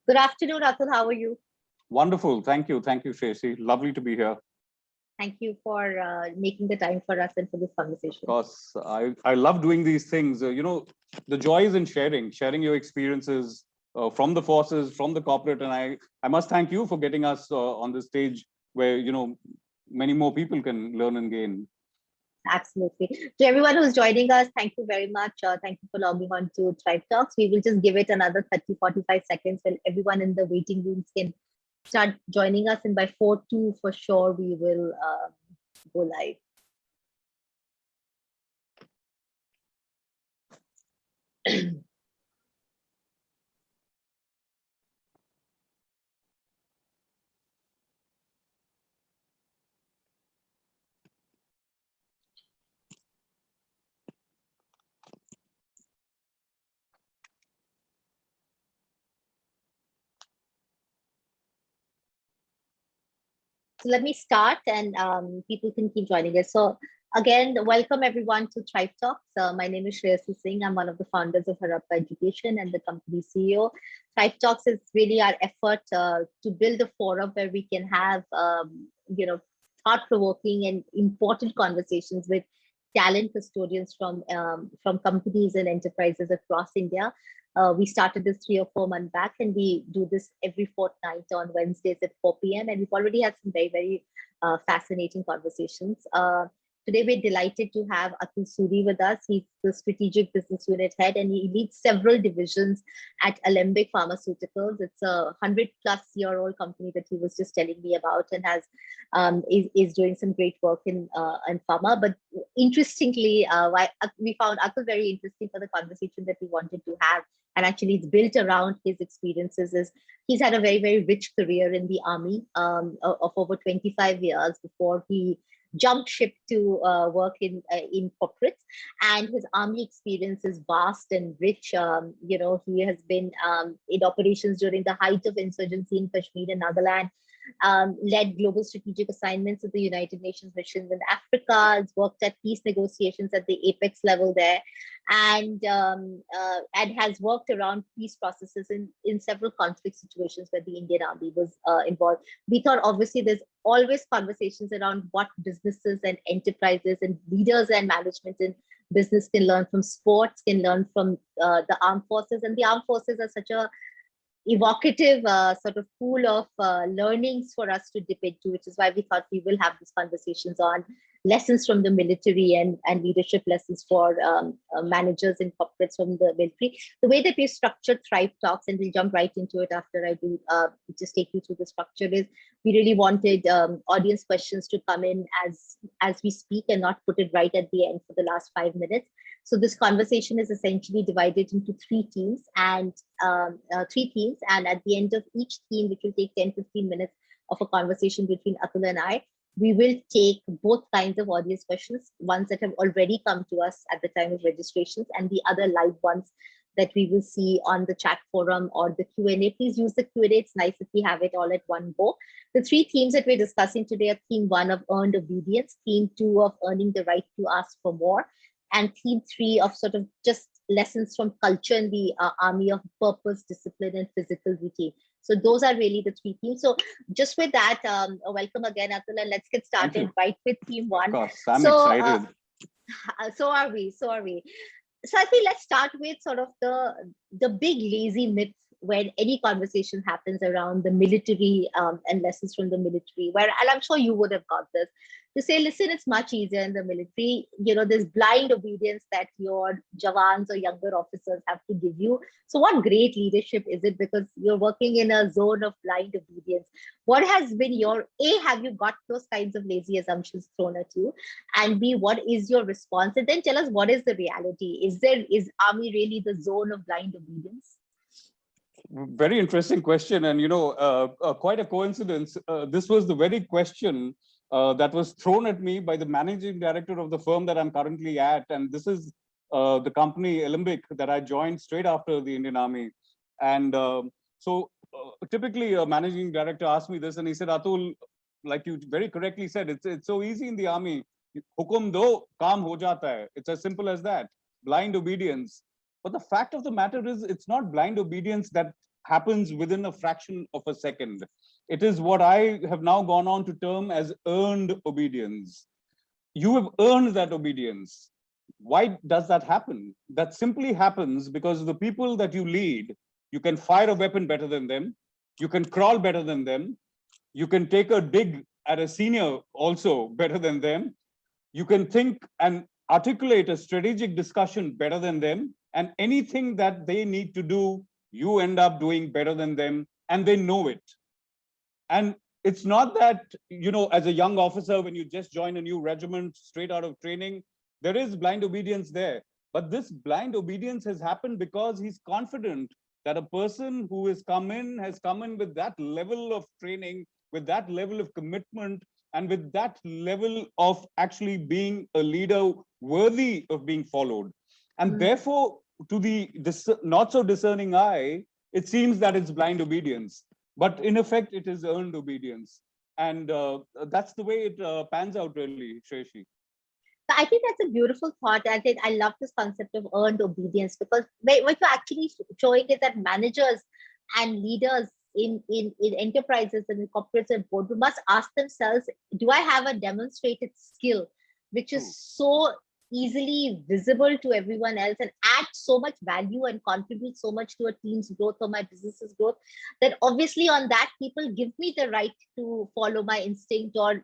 Good afternoon, Atul. How are you? Wonderful. Thank you. Thank you, Shreyasi. Lovely to be here. Thank you for making the time for us and for this conversation. Of course, I love doing these things. The joy is in sharing your experiences from the forces, from the corporate. And I must thank you for getting us on this stage where, many more people can learn and gain. Absolutely. To everyone who's joining us, thank you very much. Thank you for logging on to Tribe Talks. We will just give it another 30, 45 seconds while everyone in the waiting rooms can start joining us. And by 4:02, for sure, we will go live. So let me start and people can keep joining us. So again, welcome everyone to Tribe Talks. My name is Shreyasi Singh. I'm one of the founders of Harappa Education and the company CEO. Tribe Talks is really our effort to build a forum where we can have, thought-provoking and important conversations with talent custodians from companies and enterprises across India. We started this 3 or 4 months back, and we do this every fortnight on Wednesdays at 4 p.m. And we've already had some very, very fascinating conversations. Today, we're delighted to have Atul Suri with us. He's the Strategic Business Unit Head, and he leads several divisions at Alembic Pharmaceuticals. It's a 100-plus-year-old company that he was just telling me about, and is doing some great work in pharma. But interestingly, we found Atul very interesting for the conversation that we wanted to have, and actually it's built around his experiences. Is he's had a very, very rich career in the army of over 25 years before he jumped ship to work in corporates, and his army experience is vast and rich. He has been in operations during the height of insurgency in Kashmir and Nagaland, led global strategic assignments at the United Nations missions in Africa, has worked at peace negotiations at the apex level there, and has worked around peace processes in several conflict situations where the Indian Army was involved. We thought obviously there's always conversations around what businesses and enterprises and leaders and management in business can learn from sports, can learn from the armed forces, and the armed forces are such a evocative sort of pool of learnings for us to dip into, which is why we thought we will have these conversations on lessons from the military and leadership lessons for managers and corporates from the military. The way that we've structured Thrive Talks, and we'll jump right into it after I do just take you through the structure, is we really wanted audience questions to come in as we speak and not put it right at the end for the last 5 minutes. So this conversation is essentially divided into three teams, and at the end of each team, which will take 10-15 minutes of a conversation between Atul and I, we will take both kinds of audience questions, ones that have already come to us at the time of registrations, and the other live ones that we will see on the chat forum or the Q&A. Please use the Q&A. It's nice if we have it all at one go. The three themes that we're discussing today are theme 1 of earned obedience, theme 2 of earning the right to ask for more, and theme 3 of sort of just lessons from culture in the army of purpose, discipline, and physical routine. So those are really the three themes. So just with that, welcome again, Atul, and let's get started right with theme 1. Of course, I'm excited. So are we. So I think let's start with sort of the big lazy myth when any conversation happens around the military and lessons from the military, and I'm sure you would have got this, to say, listen, it's much easier in the military. There's blind obedience that your jawans or younger officers have to give you. So what great leadership is it? Because you're working in a zone of blind obedience. What has been have you got those kinds of lazy assumptions thrown at you? And B, what is your response? And then tell us, what is the reality? Is army really the zone of blind obedience? Very interesting question. And, quite a coincidence. This was the very question that was thrown at me by the managing director of the firm that I'm currently at. And this is the company Alembic that I joined straight after the Indian Army. And typically a managing director asked me this, and he said, Atul, like you very correctly said, it's so easy in the army. Hukum do, kaam ho jata hai. It's as simple as that. Blind obedience. But the fact of the matter is, it's not blind obedience that happens within a fraction of a second. It is what I have now gone on to term as earned obedience. You have earned that obedience. Why does that happen? That simply happens because the people that you lead, you can fire a weapon better than them, you can crawl better than them, you can take a dig at a senior also better than them, you can think and articulate a strategic discussion better than them, and anything that they need to do, you end up doing better than them, and they know it. And it's not that, as a young officer, when you just join a new regiment straight out of training, there is blind obedience there. But this blind obedience has happened because he's confident that a person who has come in with that level of training, with that level of commitment, and with that level of actually being a leader worthy of being followed. And therefore, to the not so discerning eye, it seems that it's blind obedience. But in effect, it is earned obedience. And that's the way it pans out, really, Shreyasi. I think that's a beautiful thought. I think I love this concept of earned obedience, because what you're actually showing is that managers and leaders in enterprises and in corporates and boardroom must ask themselves, do I have a demonstrated skill which is so easily visible to everyone else and add so much value and contribute so much to a team's growth or my business's growth, that obviously on that people give me the right to follow my instinct, or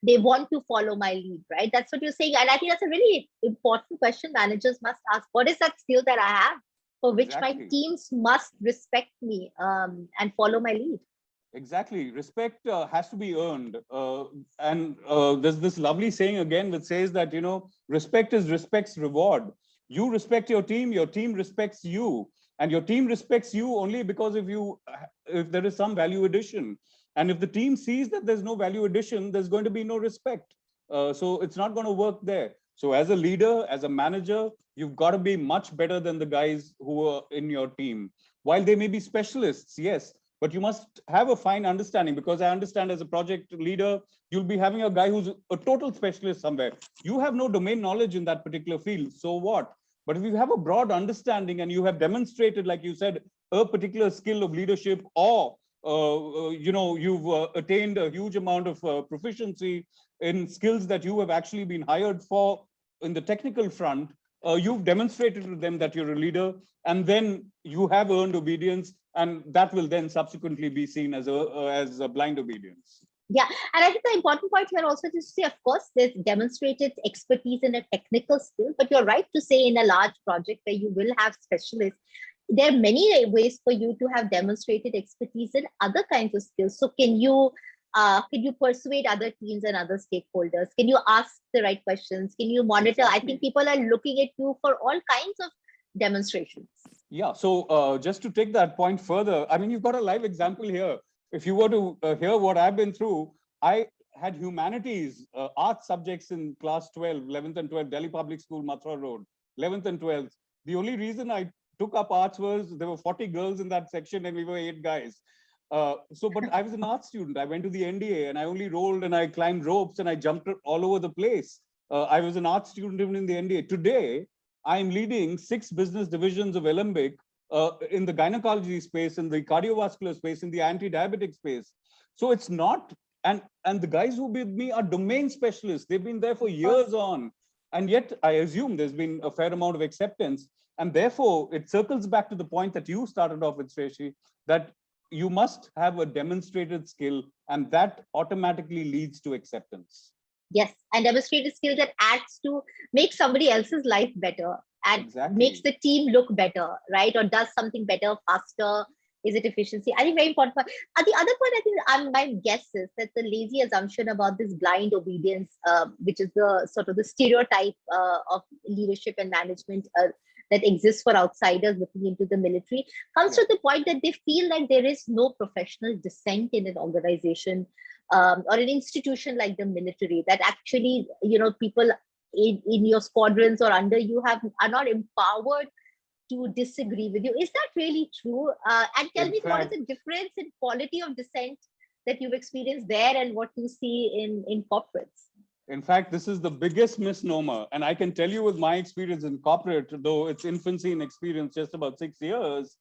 they want to follow my lead, right? That's what you're saying. And I think that's a really important question managers must ask. What is that skill that I have for which my teams must respect me and follow my lead? Exactly. Respect has to be earned. And there's this lovely saying again that says that, respect is respect's reward. You respect your team respects you. And your team respects you only because if there is some value addition. And if the team sees that there's no value addition, there's going to be no respect. So it's not going to work there. So as a leader, as a manager, you've got to be much better than the guys who are in your team. While they may be specialists, yes, but you must have a fine understanding, because I understand as a project leader, you'll be having a guy who's a total specialist somewhere. You have no domain knowledge in that particular field. So what? But if you have a broad understanding and you have demonstrated, like you said, a particular skill of leadership, or you've attained a huge amount of proficiency in skills that you have actually been hired for in the technical front, you've demonstrated to them that you're a leader, and then you have earned obedience, and that will then subsequently be seen as a blind obedience. Yeah, and I think the important point here also is to say, of course, there's demonstrated expertise in a technical skill, but you're right to say in a large project where you will have specialists, there are many ways for you to have demonstrated expertise in other kinds of skills. So can you persuade other teams and other stakeholders? Can you ask the right questions? Can you monitor? Exactly. I think people are looking at you for all kinds of demonstrations. Yeah, so just to take that point further, I mean, you've got a live example here. If you were to hear what I've been through, I had humanities, art subjects in class 12, 11th and 12th, Delhi Public School, Mathura Road, 11th and 12th. The only reason I took up arts was there were 40 girls in that section and we were 8 guys. But I was an art student. I went to the NDA and I only rolled and I climbed ropes and I jumped all over the place. I was an art student even in the NDA. Today, I'm leading 6 business divisions of Alembic in the gynecology space, in the cardiovascular space, in the anti-diabetic space. So it's not, and the guys who with me are domain specialists. They've been there for years on. And yet I assume there's been a fair amount of acceptance. And therefore, it circles back to the point that you started off with, Shreyasi, that you must have a demonstrated skill, and that automatically leads to acceptance. Yes, and demonstrated skill that adds to make somebody else's life better and makes the team look better, right? Or does something better, faster. Is it efficiency? I think very important point. The other point, I think, my guess is that the lazy assumption about this blind obedience, which is the sort of the stereotype of leadership and management that exists for outsiders looking into the military, comes to the point that they feel like there is no professional dissent in an organization or an institution like the military, that actually, people in your squadrons or under you are not empowered to disagree with you. Is that really true? And tell me, what is the difference in quality of dissent that you've experienced there and what you see in corporates? In fact, this is the biggest misnomer. And I can tell you with my experience in corporate, though it's infancy in experience, just about 6 years,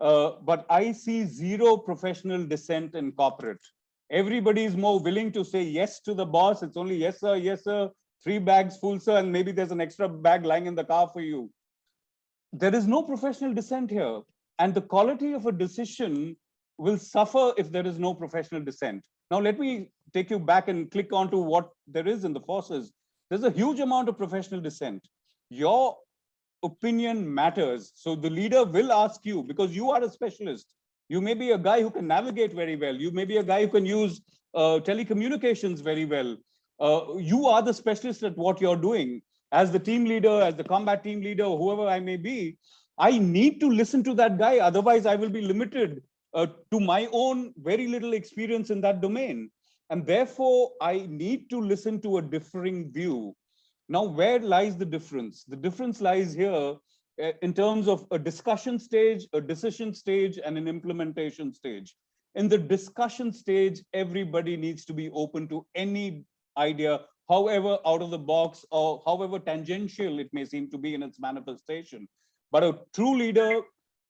but I see zero professional dissent in corporate. Everybody is more willing to say yes to the boss. It's only yes, sir, 3 bags full, sir, and maybe there's an extra bag lying in the car for you. There is no professional dissent here. And the quality of a decision will suffer if there is no professional dissent. Now, let me take you back and click on to what there is in the forces. There's a huge amount of professional dissent. Your opinion matters. So the leader will ask you, because you are a specialist. You may be a guy who can navigate very well. You may be a guy who can use telecommunications very well. You are the specialist at what you're doing. As the team leader, as the combat team leader, whoever I may be, I need to listen to that guy. Otherwise, I will be limited to my own very little experience in that domain. And therefore, I need to listen to a differing view. Now, where lies the difference? The difference lies here in terms of a discussion stage, a decision stage, and an implementation stage. In the discussion stage, everybody needs to be open to any idea, however out of the box or however tangential it may seem to be in its manifestation. But a true leader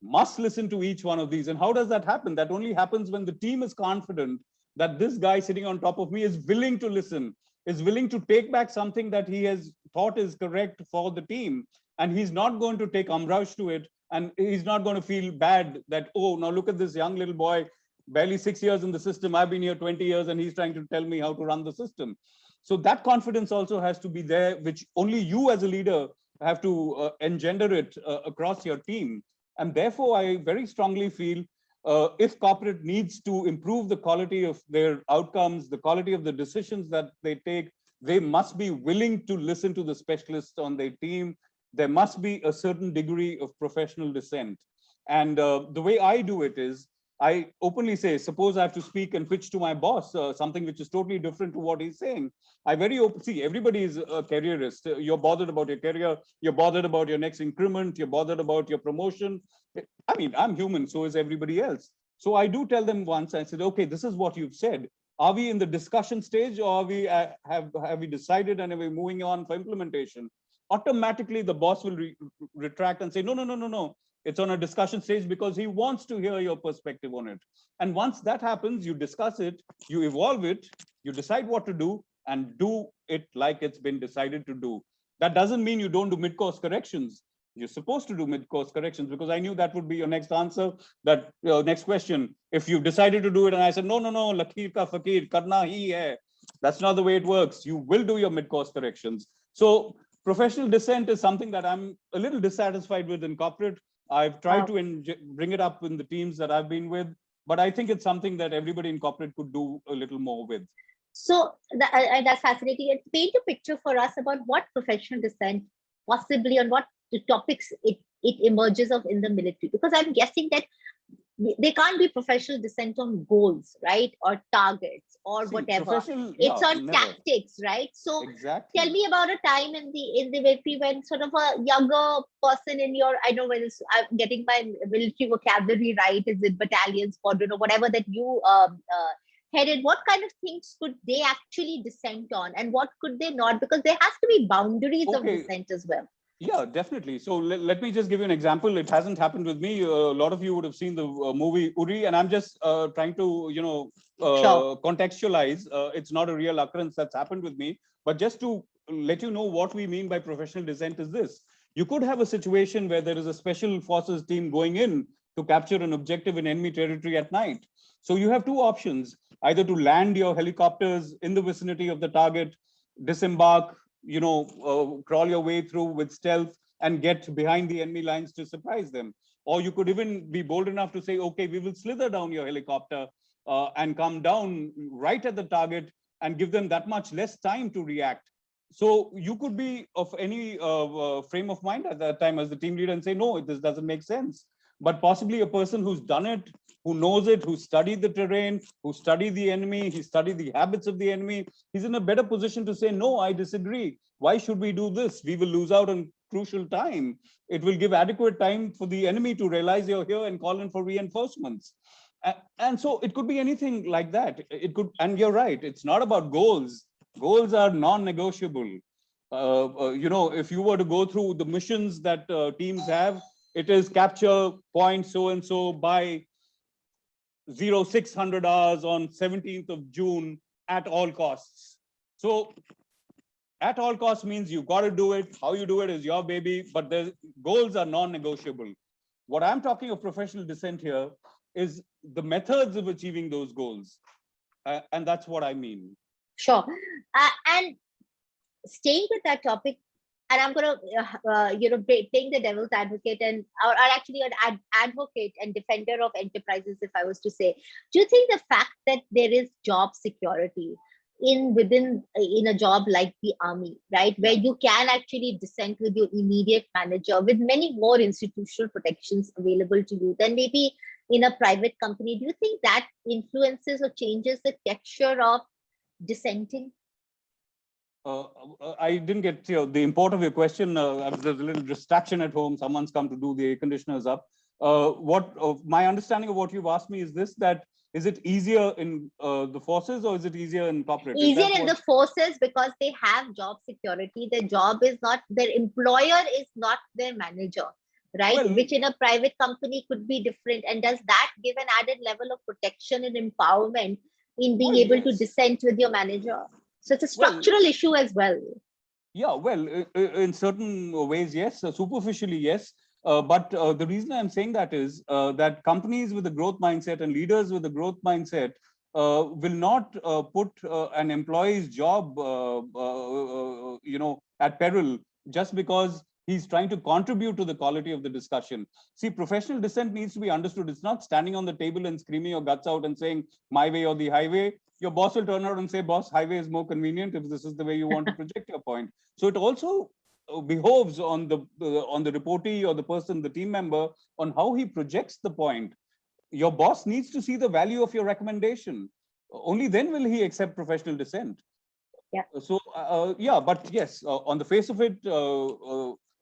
must listen to each one of these. And how does that happen? That only happens when the team is confident that this guy sitting on top of me is willing to listen, is willing to take back something that he has thought is correct for the team. And he's not going to take umbrage to it. And he's not going to feel bad that, oh, now look at this young little boy, barely 6 years in the system. I've been here 20 years and he's trying to tell me how to run the system. So that confidence also has to be there, which only you as a leader have to engender it across your team. And therefore, I very strongly feel if corporate needs to improve the quality of their outcomes, the quality of the decisions that they take, they must be willing to listen to the specialists on their team. There must be a certain degree of professional dissent. And the way I do it is, I openly say, suppose I have to speak and pitch to my boss, something which is totally different to what he's saying. I very open, see, everybody is a careerist. You're bothered about your career. You're bothered about your next increment. You're bothered about your promotion. I mean, I'm human, so is everybody else. So I do tell them once, I said, okay, this is what you've said. Are we in the discussion stage, or are we have we decided and are we moving on for implementation? Automatically, the boss will retract and say, no. It's on a discussion stage because he wants to hear your perspective on it. And once that happens, you discuss it, you evolve it, you decide what to do, and do it like it's been decided to do. That doesn't mean you don't do mid-course corrections. You're supposed to do mid-course corrections, because I knew that would be your next answer, that next question. If you've decided to do it and I said, no, lakir ka fakir, karna hi hai. That's not the way it works. You will do your mid-course corrections. So professional dissent is something that I'm a little dissatisfied with in corporate. I've tried to bring it up in the teams that I've been with, but I think it's something that everybody in corporate could do a little more with. So that's fascinating. Paint a picture for us about what professional dissent possibly on what the topics it emerges of in the military, because I'm guessing that they can't be professional dissent on goals, right, or targets or whatever. It's on tactics, right? So exactly. Tell me about a time in the military when sort of a younger person in your, I know when I'm getting my military vocabulary right, is it battalion, squadron, or whatever that you headed, what kind of things could they actually dissent on and what could they not? Because there has to be boundaries of dissent as well. Yeah, definitely. So let me just give you an example. It hasn't happened with me. A lot of you would have seen the movie Uri, and I'm just trying to, contextualize. It's not a real occurrence that's happened with me, but just to let you know what we mean by professional dissent is this. You could have a situation where there is a special forces team going in to capture an objective in enemy territory at night. So you have two options, either to land your helicopters in the vicinity of the target, disembark, crawl your way through with stealth and get behind the enemy lines to surprise them. Or you could even be bold enough to say, okay, we will slither down your helicopter and come down right at the target and give them that much less time to react. So you could be of any frame of mind at that time as the team leader and say, no, this doesn't make sense. But possibly a person who's done it, who knows it, who studied the terrain, who studied the enemy, he studied the habits of the enemy, he's in a better position to say, no, I disagree. Why should we do this? We will lose out on crucial time. It will give adequate time for the enemy to realize you're here and call in for reinforcements. And so it could be anything like that. It could, and you're right, it's not about goals. Goals are non-negotiable. If you were to go through the missions that teams have, it is capture point so-and-so by 0600 hours on 17th of June at all costs. So at all costs means you got to do it. How you do it is your baby, but the goals are non-negotiable. What I'm talking of professional dissent here is the methods of achieving those goals. And that's what I mean. Sure. And staying with that topic, and I'm going to, playing the devil's advocate or actually an advocate and defender of enterprises, if I was to say, do you think the fact that there is job security in a job like the army, right, where you can actually dissent with your immediate manager with many more institutional protections available to you than maybe in a private company, do you think that influences or changes the texture of dissenting? I didn't get the import of your question. There's a little distraction at home. Someone's come to do the air conditioners up. My understanding of what you've asked me is this, that is it easier in the forces or is it easier in corporate? Easier in the forces because they have job security. Their job is not, their employer is not their manager, right? Well, which in a private company could be different. And does that give an added level of protection and empowerment in being able to dissent with your manager? So it's a structural issue as well. Yeah, well, in certain ways, yes. Superficially, yes. But the reason I'm saying that is that companies with a growth mindset and leaders with a growth mindset will not put an employee's job, at peril just because he's trying to contribute to the quality of the discussion. See, professional dissent needs to be understood. It's not standing on the table and screaming your guts out and saying my way or the highway. Your boss will turn out and say, boss, highway is more convenient if this is the way you want to project your point. So it also behoves on the reportee or the person, the team member, on how he projects the point. Your boss needs to see the value of your recommendation. Only then will he accept professional dissent. Yeah. So, but yes, on the face of it,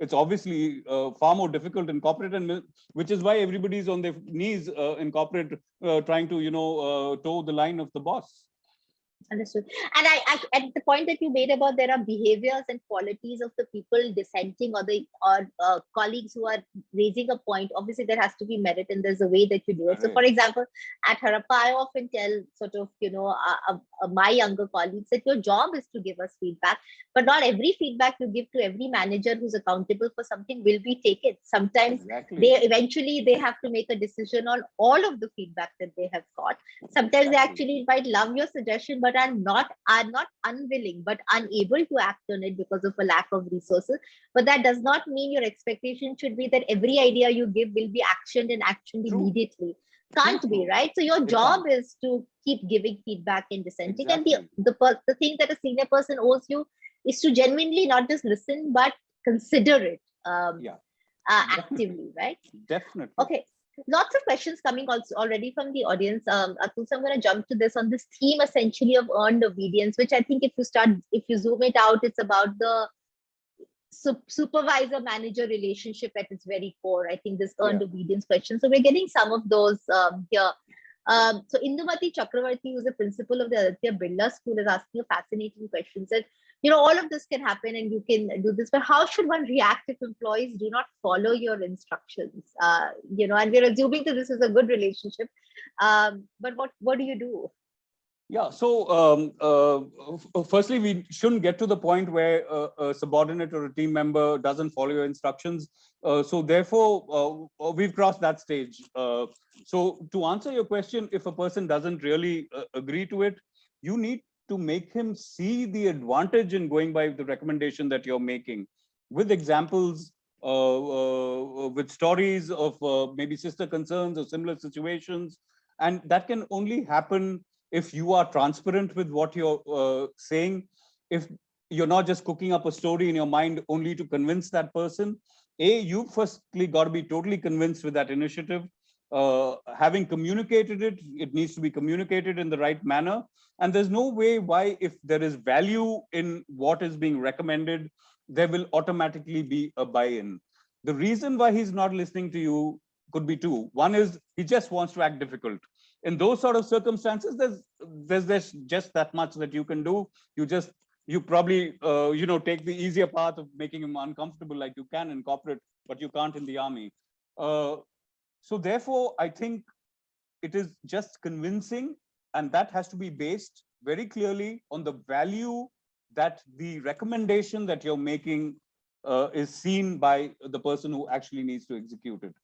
it's obviously far more difficult in corporate, and which is why everybody's on their knees in corporate trying to, toe the line of the boss. Understood. And I at the point that you made about there are behaviors and qualities of the people dissenting or colleagues who are raising a point, obviously there has to be merit and there's a way that you do it. So for example, at Harappa, I often tell sort of, my younger colleagues that your job is to give us feedback, but not every feedback you give to every manager who's accountable for something will be taken. Sometimes they have to make a decision on all of the feedback that they have got. Sometimes they actually might love your suggestion, but are not unwilling but unable to act on it because of a lack of resources. But that does not mean your expectation should be that every idea you give will be actioned immediately. Can't be, right? So your job is to keep giving feedback and dissenting. And the thing that a senior person owes you is to genuinely not just listen but consider it actively, right? Definitely. Okay. Lots of questions coming also already from the audience. Atul, so I'm going to jump to this on this theme essentially of earned obedience, which I think if you zoom it out, it's about the supervisor-manager relationship at its very core. I think this earned obedience question. So we're getting some of those here. So Indumati Chakravarti, who's a principal of the Aditya Birla School, is asking a fascinating question. That all of this can happen and you can do this, but how should one react if employees do not follow your instructions? And we're assuming that this is a good relationship, but what do you do? Yeah, so firstly, we shouldn't get to the point where a subordinate or a team member doesn't follow your instructions. So therefore, we've crossed that stage. So to answer your question, if a person doesn't really agree to it, you need to make him see the advantage in going by the recommendation that you're making, with examples, with stories of maybe sister concerns or similar situations. And that can only happen if you are transparent with what you're saying, if you're not just cooking up a story in your mind only to convince that person. You've firstly got to be totally convinced with that initiative. Having communicated it, it needs to be communicated in the right manner. And there's no way why, if there is value in what is being recommended, there will automatically be a buy-in. The reason why he's not listening to you could be two. One is he just wants to act difficult. In those sort of circumstances, there's just that much that you can do. You probably take the easier path of making him uncomfortable, like you can in corporate, but you can't in the army. So therefore, I think it is just convincing, and that has to be based very clearly on the value that the recommendation that you're making is seen by the person who actually needs to execute it.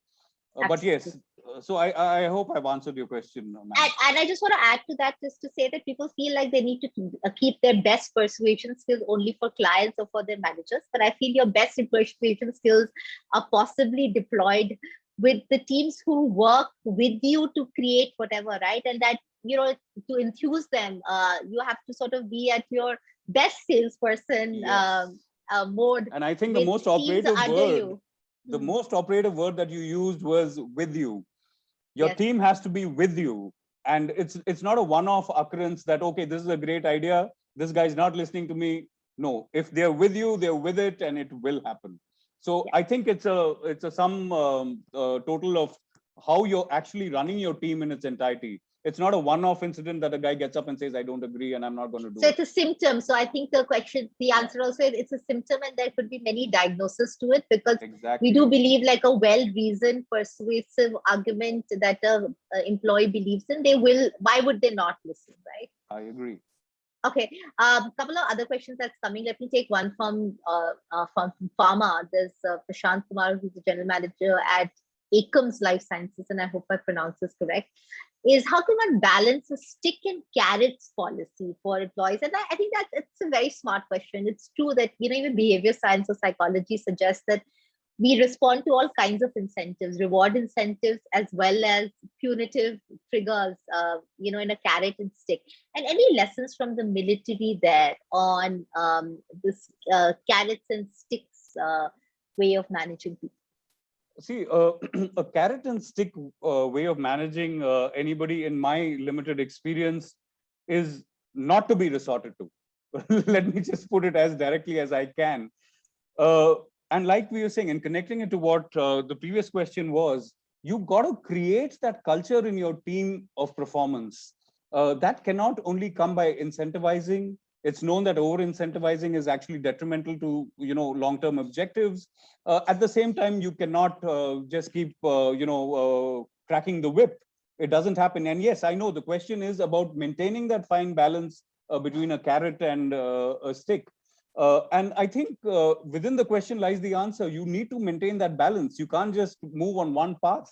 But yes, so I hope I've answered your question, ma'am. And I just want to add to that, just to say that people feel like they need to keep their best persuasion skills only for clients or for their managers. But I feel your best persuasion skills are possibly deployed with the teams who work with you to create whatever, right? And that, you know, to enthuse them, you have to sort of be at your best salesperson mode. And I think the most operative word, the Hmm. most operative word that you used was with you. Your Yes. team has to be with you. And it's not a one-off occurrence that, okay, this is a great idea, this guy's not listening to me. No, if they're with you, they're with it, and it will happen. So I think it's a sum total of how you're actually running your team in its entirety. It's not a one-off incident that a guy gets up and says, I don't agree and I'm not going to do it. So it's a symptom. So I think the question, the answer also is it's a symptom, and there could be many diagnoses to it, because we do believe like a well-reasoned, persuasive argument that a employee believes in, they will, why would they not listen, right? I agree. Okay, a couple of other questions that's coming. Let me take one from Pharma. There's Prashant Kumar, who's the general manager at Akums Life Sciences, and I hope I pronounce this correct. Is how can one balance a stick and carrots policy for employees? And I think that it's a very smart question. It's true that, you know, even behavior science or psychology suggests that we respond to all kinds of incentives, reward incentives, as well as punitive triggers, you know, in a carrot and stick. And any lessons from the military there on this carrots and sticks way of managing people? See, a carrot and stick way of managing anybody, in my limited experience, is not to be resorted to. Let me just put it as directly as I can. And like we were saying, and connecting it to what the previous question was, you've got to create that culture in your team of performance. That cannot only come by incentivizing. It's known that over incentivizing is actually detrimental to, you know, long-term objectives. At the same time, you cannot just keep cracking the whip. It doesn't happen. And yes, I know the question is about maintaining that fine balance between a carrot and a stick. And I think within the question lies the answer. You need to maintain that balance. You can't just move on one path.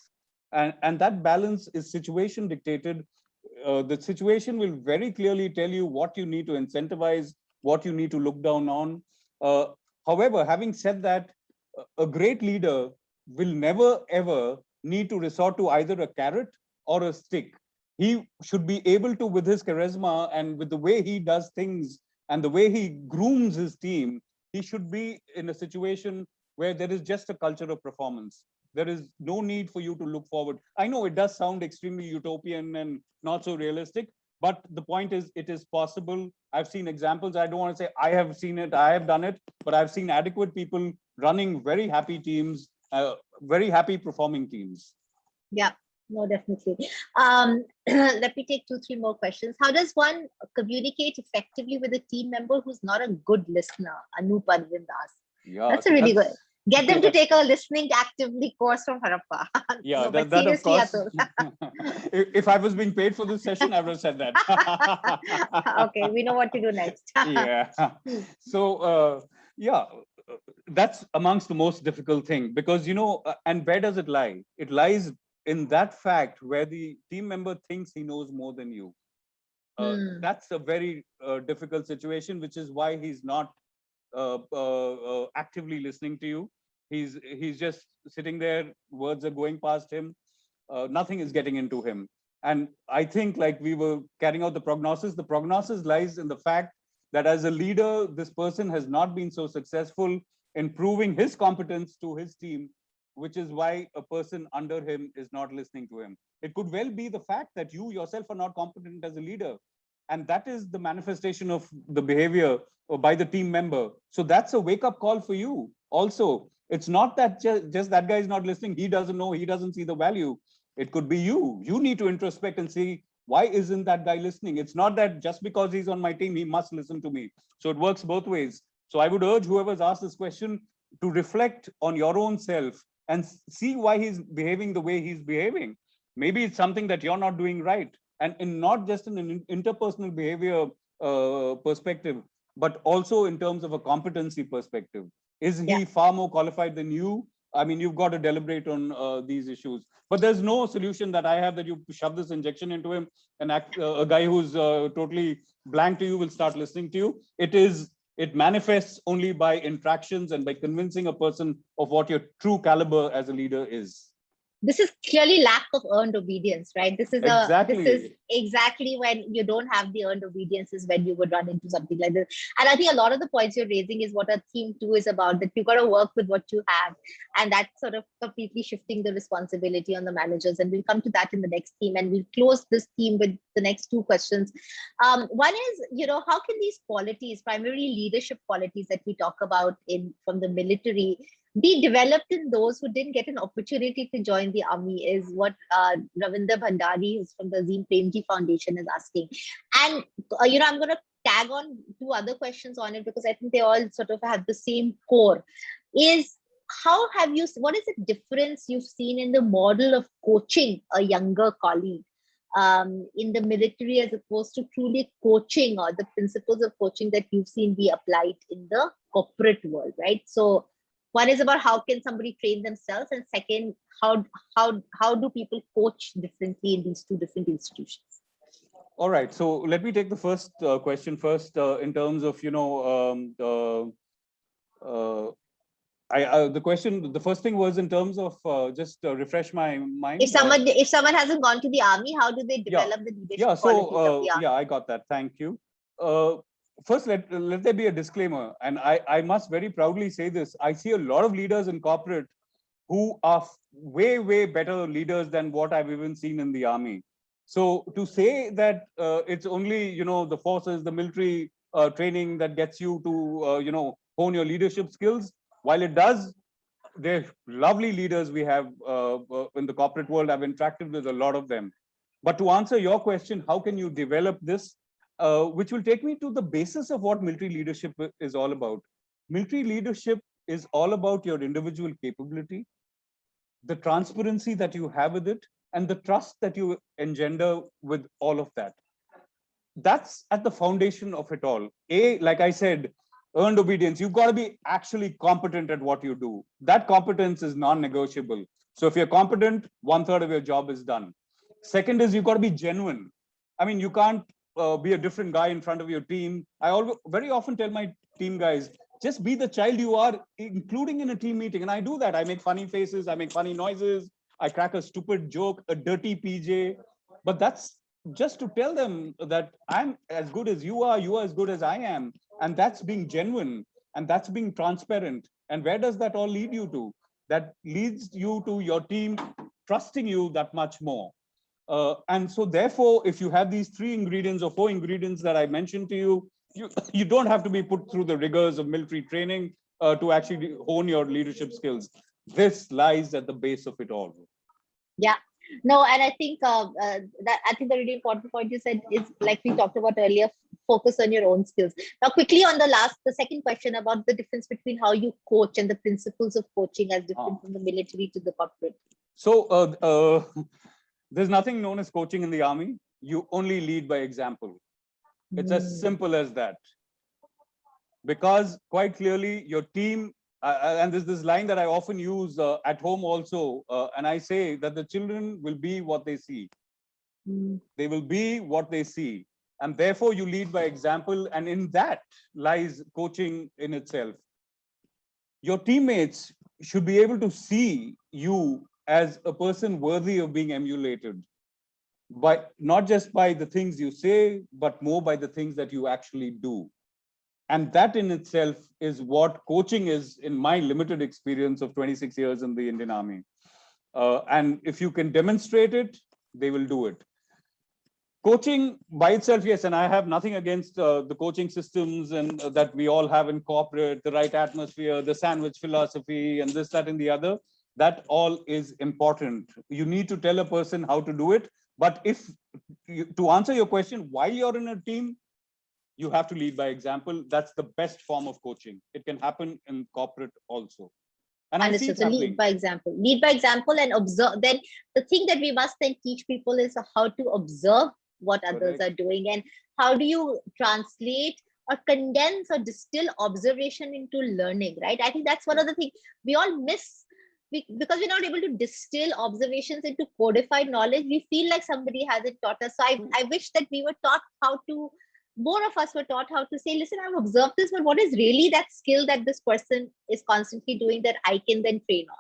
And that balance is situation dictated. The situation will very clearly tell you what you need to incentivize, what you need to look down on. However, having said that, a great leader will never, ever need to resort to either a carrot or a stick. He should be able to, with his charisma and with the way he does things and the way he grooms his team, he should be in a situation where there is just a culture of performance. There is no need for you to look forward. I know it does sound extremely utopian and not so realistic, but the point is, it is possible. I've seen examples. I don't want to say I have seen it, I have done it, but I've seen adequate people running very happy teams, very happy performing teams. Yeah, no, definitely. Let me take 2-3 more questions. How does one communicate effectively with a team member who's not a good listener? Anup Arvind asked. Yeah, that's a really good. Get them to take a listening actively course from Harappa. Yeah, no, that of course. If I was being paid for this session, I would have said that. Okay, we know what to do next. Yeah. So, yeah, that's amongst the most difficult thing, because, you know, and where does it lie? It lies in that fact where the team member thinks he knows more than you. That's a very difficult situation, which is why he's not actively listening to you. He's just sitting there, words are going past him, nothing is getting into him. And I think, like we were carrying out the prognosis lies in the fact that as a leader, this person has not been so successful in proving his competence to his team, which is why a person under him is not listening to him. It could well be the fact that you yourself are not competent as a leader, and that is the manifestation of the behavior by the team member. So that's a wake-up call for you also. It's not that just that guy is not listening, he doesn't know, he doesn't see the value. It could be you need to introspect and see, why isn't that guy listening? It's not that just because he's on my team, he must listen to me. So it works both ways. So I would urge whoever's asked this question to reflect on your own self and see why he's behaving the way he's behaving. Maybe it's something that you're not doing right. And in not just in an interpersonal behavior perspective, but also in terms of a competency perspective. Is he far more qualified than you? I mean, you've got to deliberate on these issues. But there's no solution that I have that you shove this injection into him and a guy who's totally blank to you will start listening to you. It manifests only by interactions and by convincing a person of what your true caliber as a leader is. This is clearly lack of earned obedience, right? This is exactly when you don't have the earned obedience is when you would run into something like this. And I think a lot of the points you're raising is what our theme 2 is about, that you've got to work with what you have. And that's sort of completely shifting the responsibility on the managers. And we'll come to that in the next theme. And we'll close this theme with the next 2 questions. One is, how can these qualities, primarily leadership qualities that we talk about from the military, be developed in those who didn't get an opportunity to join the army, is what Ravinder Bhandari, who's from the Azim Premji Foundation, is asking. And, I'm going to tag on 2 other questions on it because I think they all sort of have the same core. Is what is the difference you've seen in the model of coaching a younger colleague in the military as opposed to truly coaching, or the principles of coaching that you've seen be applied in the corporate world, right? So, one is about how can somebody train themselves, and second, how do people coach differently in these 2 different institutions? All right, so let me take the first question first in terms of the first thing was in terms of just refresh my mind. If someone hasn't gone to the army, how do they develop the leadership qualities of the army? I got that. Thank you. First, let there be a disclaimer, and I must very proudly say this. I see a lot of leaders in corporate who are way, way better leaders than what I've even seen in the army. So to say that it's only, the forces, the military training that gets you to, hone your leadership skills, while it does, they're lovely leaders we have in the corporate world. I've interacted with a lot of them. But to answer your question, how can you develop this? Which will take me to the basis of what military leadership is all about. Military leadership is all about your individual capability, the transparency that you have with it, and the trust that you engender with all of that. That's at the foundation of it all. Like I said, earned obedience. You've got to be actually competent at what you do. That competence is non-negotiable. So if you're competent, 1/3 of your job is done. Second is you've got to be genuine. I mean, you can't be a different guy in front of your team. I very often tell my team guys, just be the child you are, including in a team meeting. And I do that. I make funny faces, I make funny noises, I crack a stupid joke, a dirty PJ. But that's just to tell them that I'm as good as you are as good as I am. And that's being genuine, and that's being transparent. And where does that all lead you to? That leads you to your team trusting you that much more. And so therefore, if you have these 3 ingredients or 4 ingredients that I mentioned to you, you don't have to be put through the rigors of military training to actually hone your leadership skills. This lies at the base of it all. Yeah. No, and I think the really important point you said is, like we talked about earlier, focus on your own skills. Now, quickly on the second question about the difference between how you coach and the principles of coaching as different from the military to the corporate. So there's nothing known as coaching in the army. You only lead by example. It's as simple as that. Because quite clearly, your team, and there's this line that I often use at home also, and I say that the children will be what they see. They will be what they see. And therefore, you lead by example. And in that lies coaching in itself. Your teammates should be able to see you as a person worthy of being emulated, but not just by the things you say, but more by the things that you actually do. And that in itself is what coaching is, in my limited experience of 26 years in the Indian Army. And if you can demonstrate it, they will do it. Coaching by itself, yes, and I have nothing against the coaching systems and that we all have in corporate, the right atmosphere, the sandwich philosophy, and this, that, and the other. That all is important. You need to tell a person how to do it. But to answer your question, while you're in a team, you have to lead by example. That's the best form of coaching. It can happen in corporate also. And I see Understood. it's So lead happening. by example. Lead by example and observe. Then the thing that we must then teach people is how to observe what others Correct. are doing, and how do you translate or condense or distill observation into learning, right? I think that's one of Correct. the things we all miss. Because we're not able to distill observations into codified knowledge, we feel like somebody hasn't taught us. So I wish that we were taught how to, more of us were taught how to say, listen, I've observed this, but what is really that skill that this person is constantly doing that I can then train on?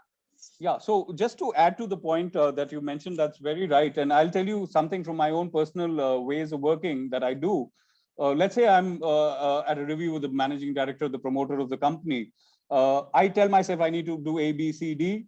Yeah, so just to add to the point that you mentioned, that's very right. And I'll tell you something from my own personal ways of working that I do. Let's say I'm at a review with the managing director, the promoter of the company. I tell myself I need to do A, B, C, D.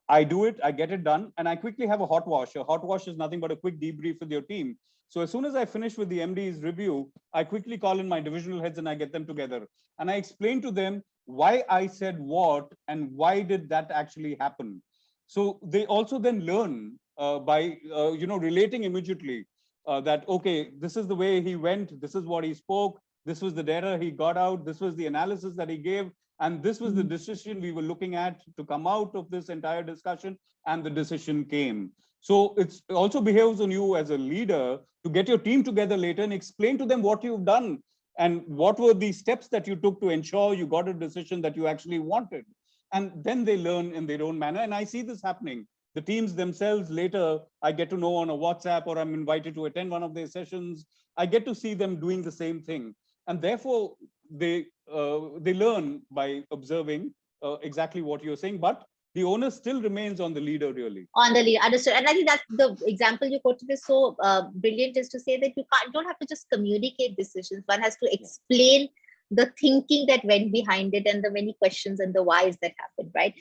I do it, I get it done, and I quickly have a hot wash. A hot wash is nothing but a quick debrief with your team. So as soon as I finish with the MD's review, I quickly call in my divisional heads and I get them together. And I explain to them why I said what and why did that actually happen. So they also then learn by relating immediately that, okay, this is the way he went, this is what he spoke, this was the data he got out, this was the analysis that he gave, and this was the decision we were looking at to come out of this entire discussion, and the decision came. So it also behoves on you as a leader to get your team together later and explain to them what you've done and what were the steps that you took to ensure you got a decision that you actually wanted. And then they learn in their own manner. And I see this happening. The teams themselves later, I get to know on a WhatsApp, or I'm invited to attend one of their sessions. I get to see them doing the same thing. And therefore, they learn by observing exactly what you're saying. But the onus still remains on the leader, really. On the lead, understood. And I think that's the example you quoted is so brilliant, is to say that don't have to just communicate decisions. One has to explain the thinking that went behind it and the many questions and the whys that happened, right?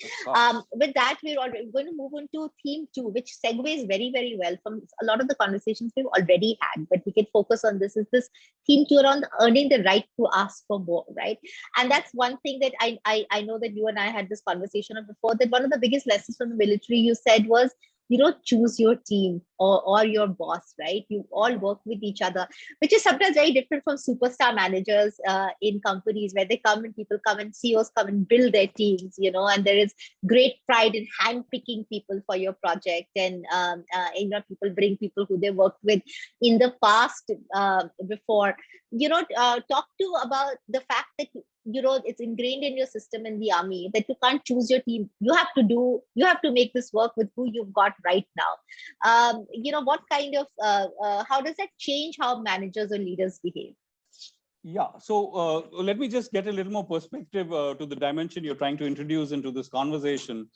With that, we're already going to move into theme 2, which segues very, very well from a lot of the conversations we've already had, but we can focus on this, is this theme 2 around earning the right to ask for more, right? And that's one thing that I know that you and I had this conversation on before, that one of the biggest lessons from the military you said was, you don't choose your team or your boss, right? You all work with each other, which is sometimes very different from superstar managers in companies, where they come and people come and CEOs come and build their teams, and there is great pride in handpicking people for your project. And people bring people who they worked with in the past before. Talk to about the fact that it's ingrained in your system in the army that you can't choose your team. You have to make this work with who you've got right now. What kind of how does that change how managers or leaders behave? Yeah, so let me just get a little more perspective to the dimension you're trying to introduce into this conversation.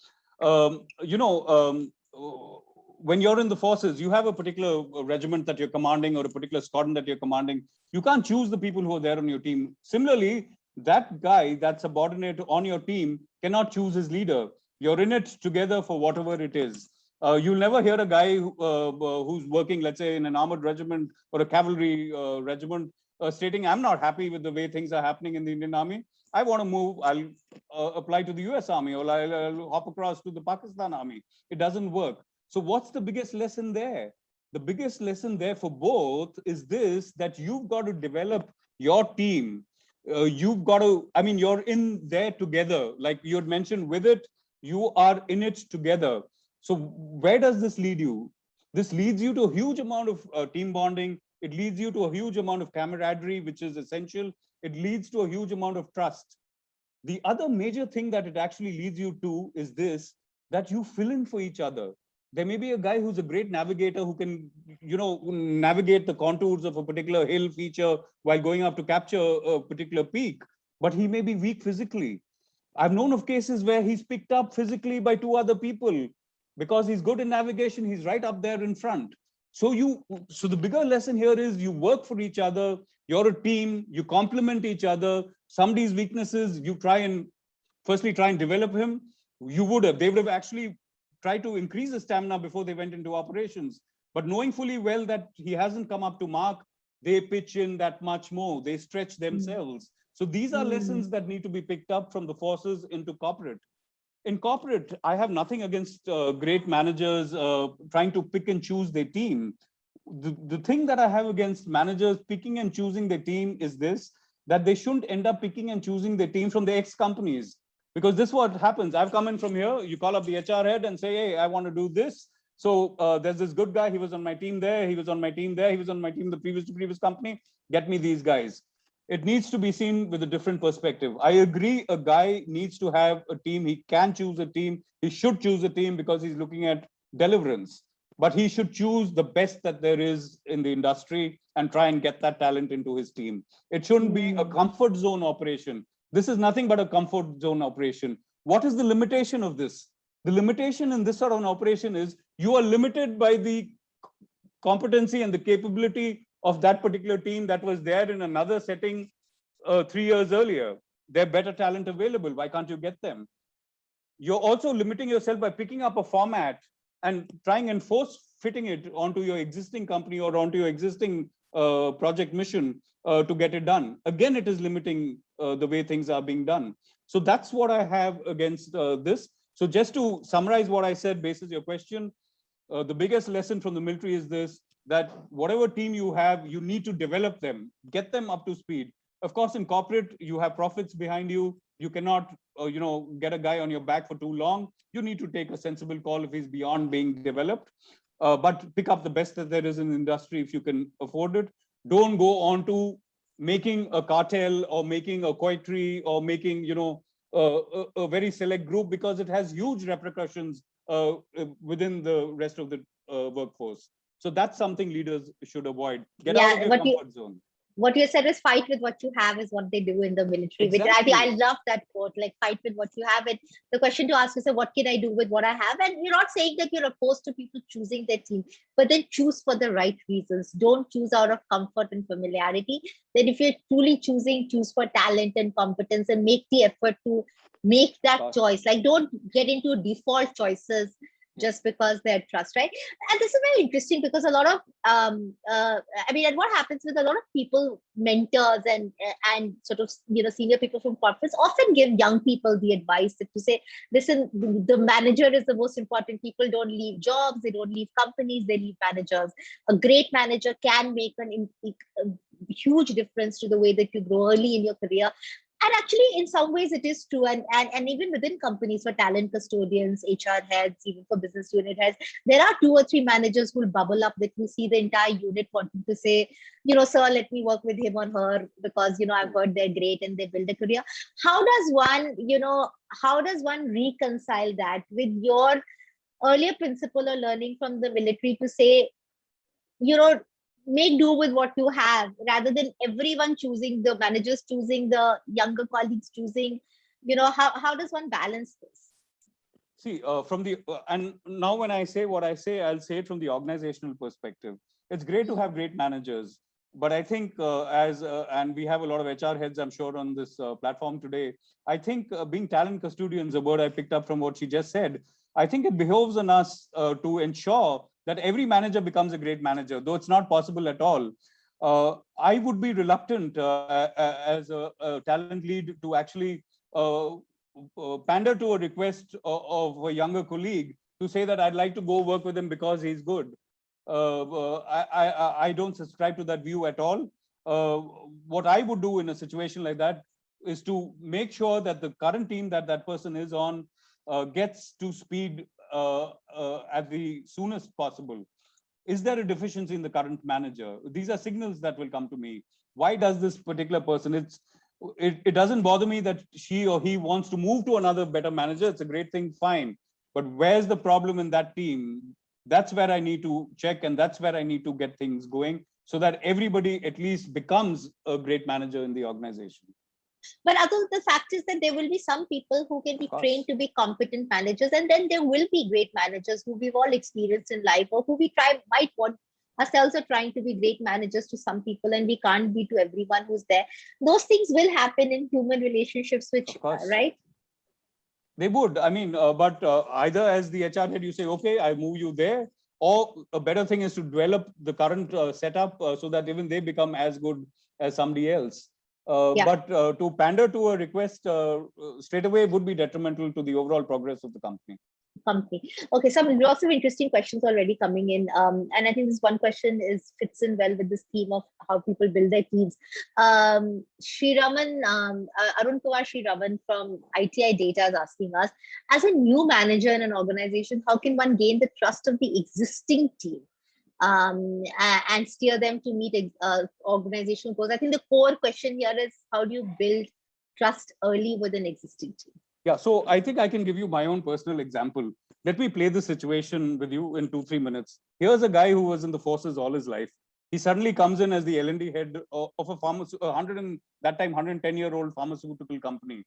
When you're in the forces, you have a particular regiment that you're commanding or a particular squadron that you're commanding. You can't choose the people who are there on your team. Similarly, that guy, that subordinate on your team cannot choose his leader. You're in it together for whatever it is. You'll never hear a guy who's working, let's say, in an armored regiment or a cavalry regiment stating, I'm not happy with the way things are happening in the Indian Army. I want to move. I'll apply to the US Army, or I'll hop across to the Pakistan Army. It doesn't work. So what's the biggest lesson there? The biggest lesson there for both is this, that you've got to develop your team. You've got to, you're in there together. Like you had mentioned, with it, you are in it together. So where does this lead you? This leads you to a huge amount of team bonding. It leads you to a huge amount of camaraderie, which is essential. It leads to a huge amount of trust. The other major thing that it actually leads you to is this, that you fill in for each other. There may be a guy who's a great navigator who can, navigate the contours of a particular hill feature while going up to capture a particular peak, but he may be weak physically. I've known of cases where he's picked up physically by 2 other people because he's good in navigation. He's right up there in front. So the bigger lesson here is you work for each other. You're a team. You complement each other. Somebody's weaknesses, you try and develop him. They would have actually tried to increase his stamina before they went into operations. But knowing fully well that he hasn't come up to mark, they pitch in that much more. They stretch themselves. So these are lessons that need to be picked up from the forces into corporate. In corporate, I have nothing against great managers trying to pick and choose their team. The thing that I have against managers picking and choosing their team is this, that they shouldn't end up picking and choosing their team from their ex-companies. Because this is what happens. I've come in from here, you call up the HR head and say, hey, I want to do this. So there's this good guy, he was on my team there, he was on my team there, he was on my team the previous company, get me these guys. It needs to be seen with a different perspective. I agree, a guy needs to have a team, he can choose a team, he should choose a team because he's looking at deliverance, but he should choose the best that there is in the industry and try and get that talent into his team. It shouldn't be a comfort zone operation. This is nothing but a comfort zone operation. What is the limitation of this? The limitation in this sort of an operation is you are limited by the competency and the capability of that particular team that was there in another setting 3 years earlier. They're better talent available. Why can't you get them? You're also limiting yourself by picking up a format and trying and force fitting it onto your existing company or onto your existing project mission to get it done. Again, it is limiting the way things are being done. So that's what I have against this. So just to summarize what I said, basis your question, the biggest lesson from the military is this, that whatever team you have, you need to develop them, get them up to speed. Of course, in corporate, you have profits behind you. You cannot, get a guy on your back for too long. You need to take a sensible call if he's beyond being developed. But pick up the best that there is in the industry if you can afford it. Don't go on to making a cartel or making a coterie or making, a very select group, because it has huge repercussions within the rest of the workforce. So that's something leaders should avoid. Get out of your comfort zone. What you said is fight with what you have is what they do in the military. Exactly. Which I love that quote, like fight with what you have. And the question to ask is, what can I do with what I have? And you're not saying that you're opposed to people choosing their team, but then choose for the right reasons. Don't choose out of comfort and familiarity. Then if you're truly choosing, choose for talent and competence and make the effort to make that choice. Like don't get into default choices just because they're trust, right? And this is very interesting because a lot of, and what happens with a lot of people, mentors and sort of, senior people from corporates often give young people the advice to say, listen, the manager is the most important. People don't leave jobs, they don't leave companies, they leave managers. A great manager can make a huge difference to the way that you grow early in your career. And actually, in some ways, it is true. And even within companies, for talent custodians, HR heads, even for business unit heads, there are 2 or 3 managers who will bubble up that you see the entire unit wanting to say, sir, let me work with him or her because, I've heard they're great and they build a career. How does one reconcile that with your earlier principle or learning from the military to say, make do with what you have rather than everyone choosing, the managers choosing, the younger colleagues choosing? How does one balance this? See, and now when I say what I say, I'll say it from the organizational perspective. It's great to have great managers, but I think and we have a lot of HR heads, I'm sure, on this platform today. I think being talent custodians, a word I picked up from what she just said, I think it behoves on us to ensure that every manager becomes a great manager, though it's not possible at all. I would be reluctant as a talent lead to actually pander to a request of a younger colleague to say that I'd like to go work with him because he's good. I don't subscribe to that view at all. What I would do in a situation like that is to make sure that the current team that person is on gets to speed at the soonest possible. Is there a deficiency in the current manager? These are signals that will come to me. Why does this particular person, it doesn't bother me that she or he wants to move to another better manager. It's a great thing, fine. But where's the problem in that team? That's where I need to check, and that's where I need to get things going so that everybody at least becomes a great manager in the organization. But Atul, the fact is that there will be some people who can be trained to be competent managers, and then there will be great managers who we've all experienced in life, or who we might want ourselves are trying to be great managers to some people, and we can't be to everyone who's there. Those things will happen in human relationships, which, right? They would. I mean, but either as the HR head, you say, okay, I move you there, or a better thing is to develop the current setup so that even they become as good as somebody else. But to pander to a request straight away would be detrimental to the overall progress of the company. company. Okay, some lots of interesting questions already coming in, and I think this one question fits in well with this theme of how people build their teams. Sri Raman, Arun Kumar Sri Raman from ITI Data is asking us, as a new manager in an organization, how can one gain the trust of the existing team and steer them to meet organizational goals? I think the core question here is, how do you build trust early with an existing team? Yeah, so I think I can give you my own personal example. Let me play the situation with you in 2-3 minutes. Here's a guy who was in the forces all his life. He suddenly comes in as the L&D head of a 110-year-old pharmaceutical company.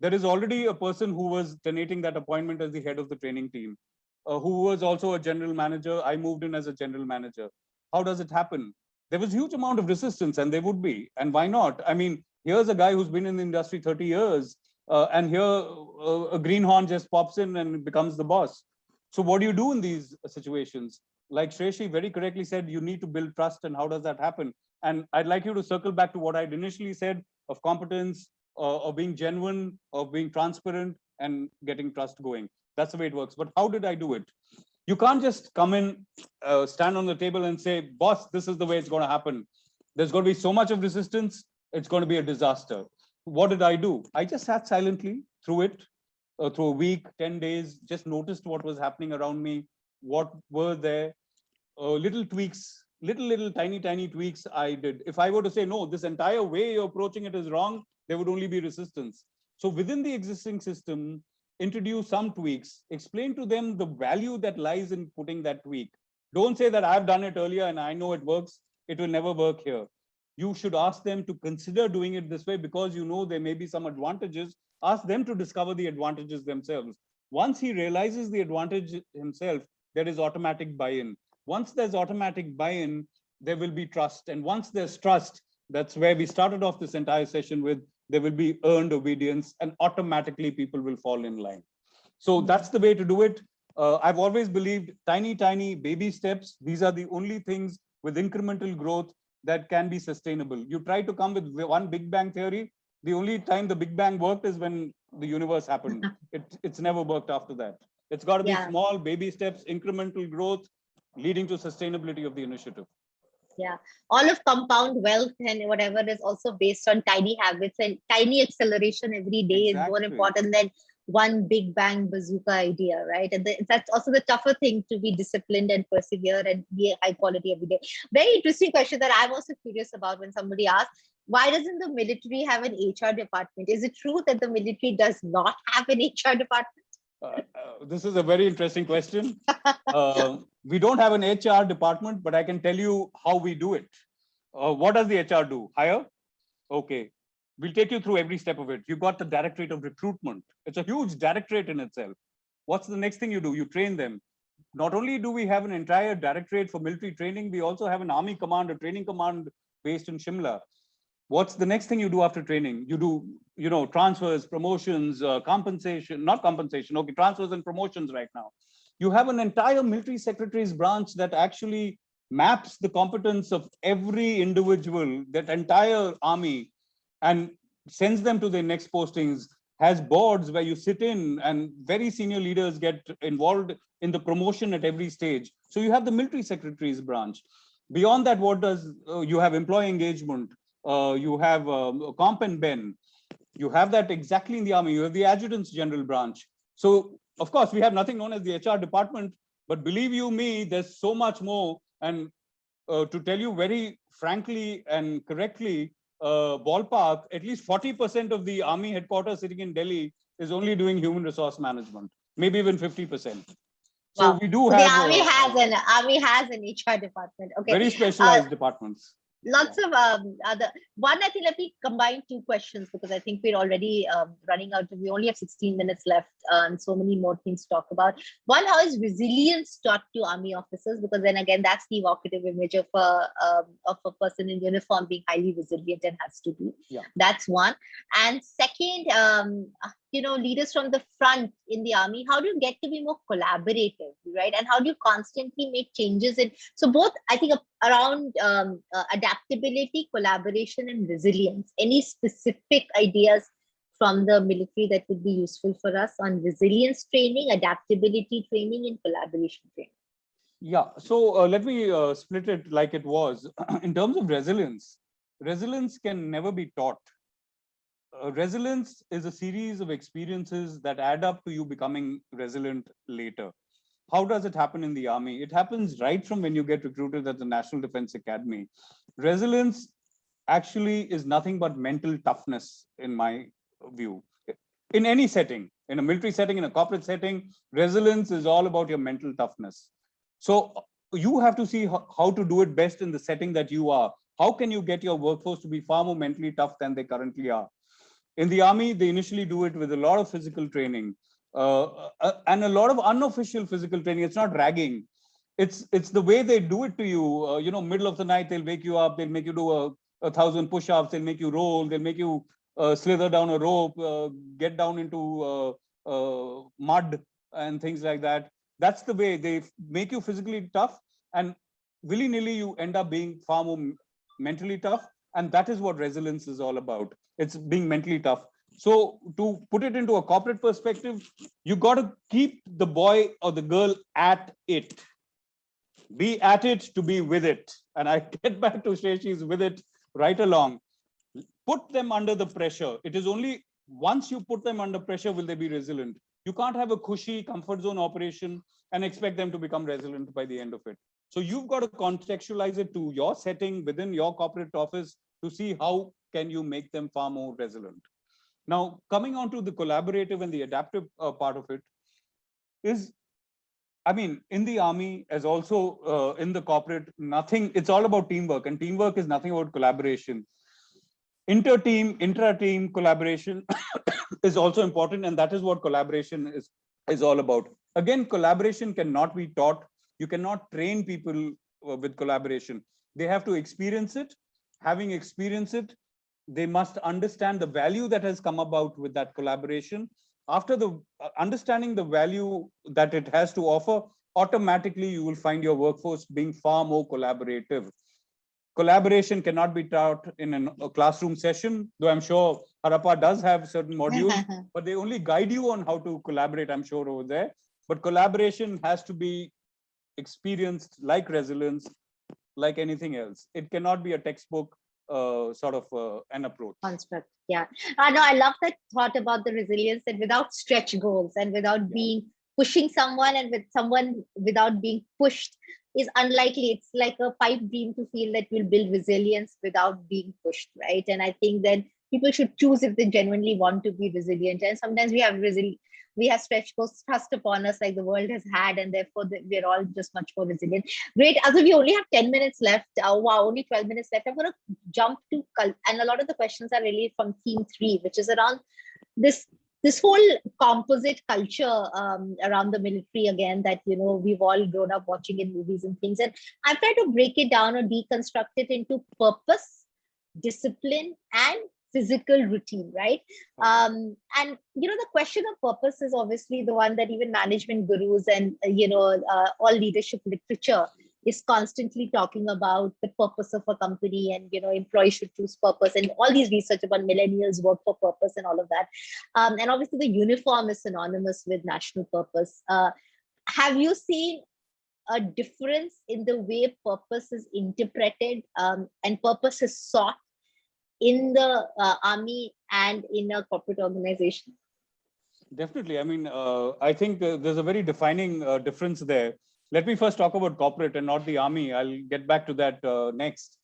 There is already a person who was donating that appointment as the head of the training team, who was also a general manager. I moved in as a general manager. How does it happen? There was a huge amount of resistance, and there would be. And why not? I mean, here's a guy who's been in the industry 30 years. And here a greenhorn just pops in and becomes the boss. So what do you do in these situations? Like Shreyasi very correctly said, you need to build trust. And how does that happen? And I'd like you to circle back to what I'd initially said of competence, of being genuine, of being transparent, and getting trust going. That's the way it works. But how did I do it? You can't just come in, stand on the table and say, boss, this is the way it's going to happen. There's going to be so much of resistance. It's going to be a disaster. What did I do? I just sat silently through it, through a week, 10 days, just noticed what was happening around me, what were there, little tweaks, little tiny tweaks I did. If I were to say, no, this entire way you're approaching it is wrong, there would only be resistance. So within the existing system, introduce some tweaks, explain to them the value that lies in putting that tweak. Don't say that I've done it earlier and I know it works. It will never work here. You should ask them to consider doing it this way because you know there may be some advantages. Ask them to discover the advantages themselves. Once he realizes the advantage himself, there is automatic buy-in. Once there's automatic buy-in, there will be trust. And once there's trust, that's where we started off this entire session with, there will be earned obedience and automatically people will fall in line. So that's the way to do it. I've always believed tiny baby steps. These are the only things with incremental growth that can be sustainable. You try to come with one Big Bang theory. The only time the Big Bang worked is when the universe happened. It's never worked after that. It's got to be small baby steps, incremental growth, leading to sustainability of the initiative. Yeah, all of compound wealth and whatever is also based on tiny habits, and tiny acceleration every day is more important than one big bang bazooka idea, right? And that's also the tougher thing, to be disciplined and persevere and be high quality every day. Very interesting question that I'm also curious about when somebody asks, why doesn't the military have an HR department? Is it true that the military does not have an HR department? This is a very interesting question. We don't have an HR department, but I can tell you how we do it. What does the HR do? Hire? Okay. We'll take you through every step of it. You've got the Directorate of Recruitment. It's a huge directorate in itself. What's the next thing you do? You train them. Not only do we have an entire directorate for military training, we also have an army command, a training command based in Shimla. What's the next thing you do after training? You do, transfers, promotions, compensation, not compensation, okay, transfers and promotions right now. You have an entire military secretary's branch that actually maps the competence of every individual, that entire army, and sends them to their next postings, has boards where you sit in and very senior leaders get involved in the promotion at every stage. So you have the military secretary's branch. Beyond that, what does you have employee engagement, you have comp and ben, you have that exactly in the army, you have the adjutant's general branch. So of course we have nothing known as the HR department, but believe you me, there's so much more. And to tell you very frankly and correctly, ballpark, at least 40% of the army headquarters sitting in Delhi is only doing human resource management, maybe even 50%. So wow. We do so have the army has an HR department. Okay, very specialized departments. Lots of other one. I think let me combine two questions because I think we're already running out. We only have 16 minutes left and so many more things to talk about. One, how is resilience taught to army officers? Because then again, that's the evocative image of a person in uniform being highly resilient and has to be. Yeah. That's one. And second, leaders from the front in the army, how do you get to be more collaborative, right? And how do you constantly make changes in, so both, I think, around adaptability, collaboration, and resilience. Any specific ideas from the military that would be useful for us on resilience training, adaptability training, and collaboration training? Yeah, so let me split it like it was. In terms of resilience, resilience can never be taught. Resilience is a series of experiences that add up to you becoming resilient later. How does it happen in the army? It happens right from when you get recruited at the National Defense Academy. Resilience actually is nothing but mental toughness, in my view. In any setting, in a military setting, in a corporate setting, resilience is all about your mental toughness. So you have to see how to do it best in the setting that you are. How can you get your workforce to be far more mentally tough than they currently are? In the army, they initially do it with a lot of physical training and a lot of unofficial physical training. It's not ragging. It's the way they do it to you. Middle of the night, they'll wake you up. They'll make you do a 1,000 push-ups. They'll make you roll. They'll make you slither down a rope, get down into mud and things like that. That's the way they make you physically tough, and willy-nilly you end up being far more mentally tough. And that is what resilience is all about. It's being mentally tough. So to put it into a corporate perspective, you got to keep the boy or the girl at it. Be at it to be with it. And I get back to Shreyasi's with it right along. Put them under the pressure. It is only once you put them under pressure will they be resilient. You can't have a cushy comfort zone operation and expect them to become resilient by the end of it. So you've got to contextualize it to your setting within your corporate office to see how can you make them far more resilient. Now, coming on to the collaborative and the adaptive part of it is, I mean, in the army as also in the corporate, it's all about teamwork, and teamwork is nothing about collaboration. Inter-team, intra-team collaboration is also important, and that is what collaboration is all about. Again, collaboration cannot be taught. You cannot train people with collaboration. They have to experience it. Having experienced it, they must understand the value that has come about with that collaboration. After the understanding the value that it has to offer, automatically you will find your workforce being far more collaborative. Collaboration cannot be taught in a classroom session, though I'm sure Harappa does have certain modules, but they only guide you on how to collaborate, I'm sure, over there. But collaboration has to be experienced like resilience, like anything else. It cannot be a textbook sort of an approach. Construct. Yeah. No, I love that thought about the resilience, and without stretch goals and without being pushing someone, and with someone without being pushed is unlikely. It's like a pipe dream to feel that you'll build resilience without being pushed, right? And I think that people should choose if they genuinely want to be resilient. And sometimes we have stretch goals thrust upon us like the world has had, and therefore we're all just much more resilient. Great. As we only have 10 minutes left, wow, only 12 minutes left. I'm going to jump to, and a lot of the questions are really from theme 3, which is around this whole composite culture around the military, again, that we've all grown up watching in movies and things. And I've tried to break it down or deconstruct it into purpose, discipline, and physical routine, right? And the question of purpose is obviously the one that even management gurus and all leadership literature is constantly talking about, the purpose of a company, and employees should choose purpose, and all these research about millennials work for purpose and all of that. And obviously the uniform is synonymous with national purpose. Have you seen a difference in the way purpose is interpreted and purpose is sought in the army and in a corporate organization? Definitely. I mean, I think there's a very defining difference there. Let me first talk about corporate and not the army. I'll get back to that next.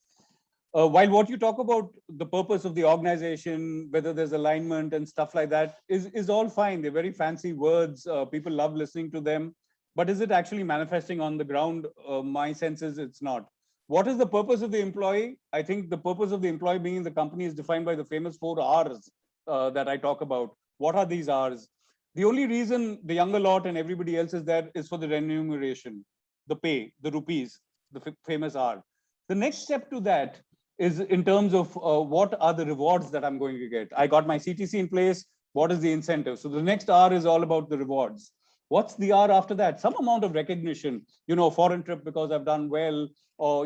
While what you talk about the purpose of the organization, whether there's alignment and stuff like that is all fine. They're very fancy words. People love listening to them. But is it actually manifesting on the ground? My sense is it's not. What is the purpose of the employee? I think the purpose of the employee being in the company is defined by the famous 4 R's that I talk about. What are these R's? The only reason the younger lot and everybody else is there is for the remuneration, the pay, the rupees, the famous R. The next step to that is in terms of what are the rewards that I'm going to get. I got my CTC in place. What is the incentive? So the next R is all about the rewards. What's the R after that? Some amount of recognition, a foreign trip because I've done well, or,